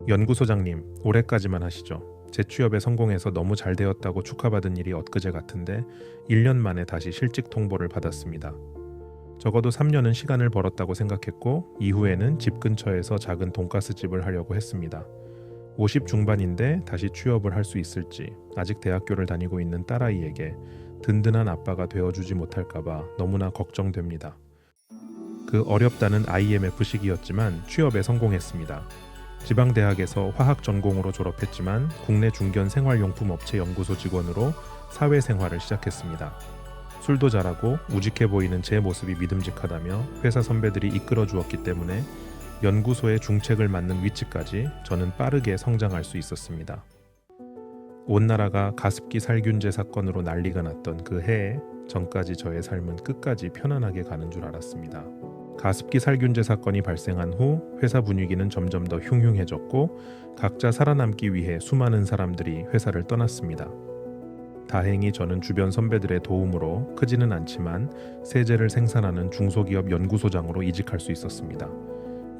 연구소장님, 올해까지만 하시죠. 재취업에 성공해서 너무 잘 되었다고 축하받은 일이 엊그제 같은데 1년 만에 다시 실직 통보를 받았습니다. 적어도 3년은 시간을 벌었다고 생각했고 이후에는 집 근처에서 작은 돈가스 집을 하려고 했습니다. 50 중반인데 다시 취업을 할 수 있을지 아직 대학교를 다니고 있는 딸아이에게 든든한 아빠가 되어주지 못할까봐 너무나 걱정됩니다. 그 어렵다는 IMF 시기였지만 취업에 성공했습니다. 지방대학에서 화학 전공으로 졸업했지만 국내 중견 생활용품 업체 연구소 직원으로 사회생활을 시작했습니다. 술도 잘하고 우직해 보이는 제 모습이 믿음직하다며 회사 선배들이 이끌어 주었기 때문에 연구소의 중책을 맡는 위치까지 저는 빠르게 성장할 수 있었습니다. 온 나라가 가습기 살균제 사건으로 난리가 났던 그 해에 전까지 저의 삶은 끝까지 편안하게 가는 줄 알았습니다. 가습기 살균제 사건이 발생한 후 회사 분위기는 점점 더 흉흉해졌고 각자 살아남기 위해 수많은 사람들이 회사를 떠났습니다. 다행히 저는 주변 선배들의 도움으로 크지는 않지만 세제를 생산하는 중소기업 연구소장으로 이직할 수 있었습니다.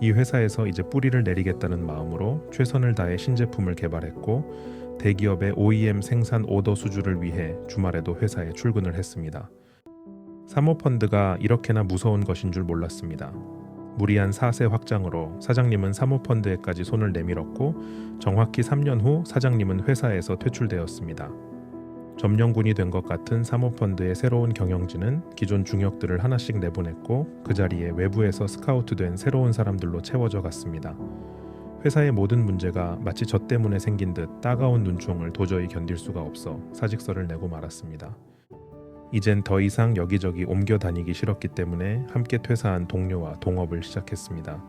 이 회사에서 이제 뿌리를 내리겠다는 마음으로 최선을 다해 신제품을 개발했고 대기업의 OEM 생산 오더 수주를 위해 주말에도 회사에 출근을 했습니다. 사모펀드가 이렇게나 무서운 것인 줄 몰랐습니다. 무리한 사세 확장으로 사장님은 사모펀드에까지 손을 내밀었고 정확히 3년 후 사장님은 회사에서 퇴출되었습니다. 점령군이 된 것 같은 사모펀드의 새로운 경영진은 기존 중역들을 하나씩 내보냈고 그 자리에 외부에서 스카우트된 새로운 사람들로 채워져 갔습니다. 회사의 모든 문제가 마치 저 때문에 생긴 듯 따가운 눈총을 도저히 견딜 수가 없어 사직서를 내고 말았습니다. 이젠 더 이상 여기저기 옮겨 다니기 싫었기 때문에 함께 퇴사한 동료와 동업을 시작했습니다.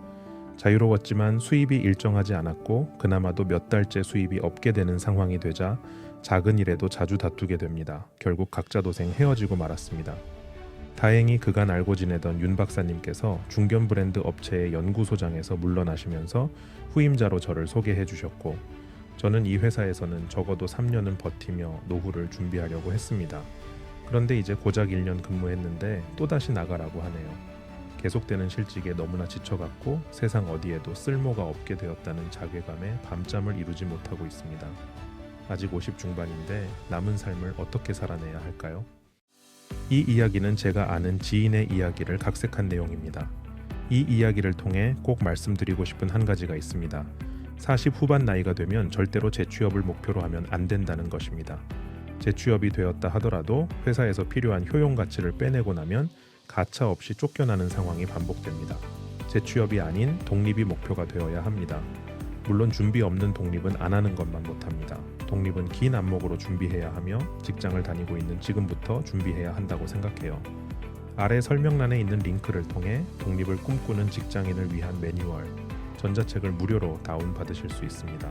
자유로웠지만 수입이 일정하지 않았고 그나마도 몇 달째 수입이 없게 되는 상황이 되자 작은 일에도 자주 다투게 됩니다. 결국 각자 도생 헤어지고 말았습니다. 다행히 그간 알고 지내던 윤 박사님께서 중견 브랜드 업체의 연구소장에서 물러나시면서 후임자로 저를 소개해 주셨고 저는 이 회사에서는 적어도 3년은 버티며 노후를 준비하려고 했습니다. 그런데 이제 고작 1년 근무했는데 또다시 나가라고 하네요. 계속되는 실직에 너무나 지쳐갔고 세상 어디에도 쓸모가 없게 되었다는 자괴감에 밤잠을 이루지 못하고 있습니다. 아직 50 중반인데 남은 삶을 어떻게 살아내야 할까요? 이 이야기는 제가 아는 지인의 이야기를 각색한 내용입니다. 이 이야기를 통해 꼭 말씀드리고 싶은 한 가지가 있습니다. 40 후반 나이가 되면 절대로 재취업을 목표로 하면 안 된다는 것입니다. 재취업이 되었다 하더라도 회사에서 필요한 효용 가치를 빼내고 나면 가차 없이 쫓겨나는 상황이 반복됩니다. 재취업이 아닌 독립이 목표가 되어야 합니다. 물론 준비 없는 독립은 안 하는 것만 못합니다. 독립은 긴 안목으로 준비해야 하며 직장을 다니고 있는 지금부터 준비해야 한다고 생각해요. 아래 설명란에 있는 링크를 통해 독립을 꿈꾸는 직장인을 위한 매뉴얼, 전자책을 무료로 다운받으실 수 있습니다.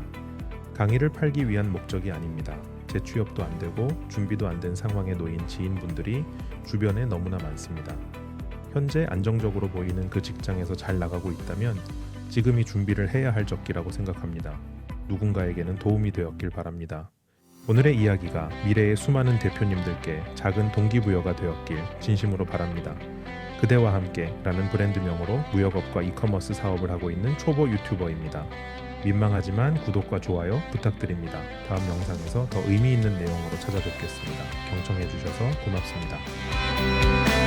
강의를 팔기 위한 목적이 아닙니다. 재취업도 안 되고 준비도 안 된 상황에 놓인 지인분들이 주변에 너무나 많습니다. 현재 안정적으로 보이는 그 직장에서 잘 나가고 있다면 지금이 준비를 해야 할 적기라고 생각합니다. 누군가에게는 도움이 되었길 바랍니다. 오늘의 이야기가 미래의 수많은 대표님들께 작은 동기부여가 되었길 진심으로 바랍니다. 그대와 함께 라는 브랜드명으로 무역업과 이커머스 사업을 하고 있는 초보 유튜버입니다. 민망하지만 구독과 좋아요 부탁드립니다. 다음 영상에서 더 의미 있는 내용으로 찾아뵙겠습니다. 경청해 주셔서 고맙습니다.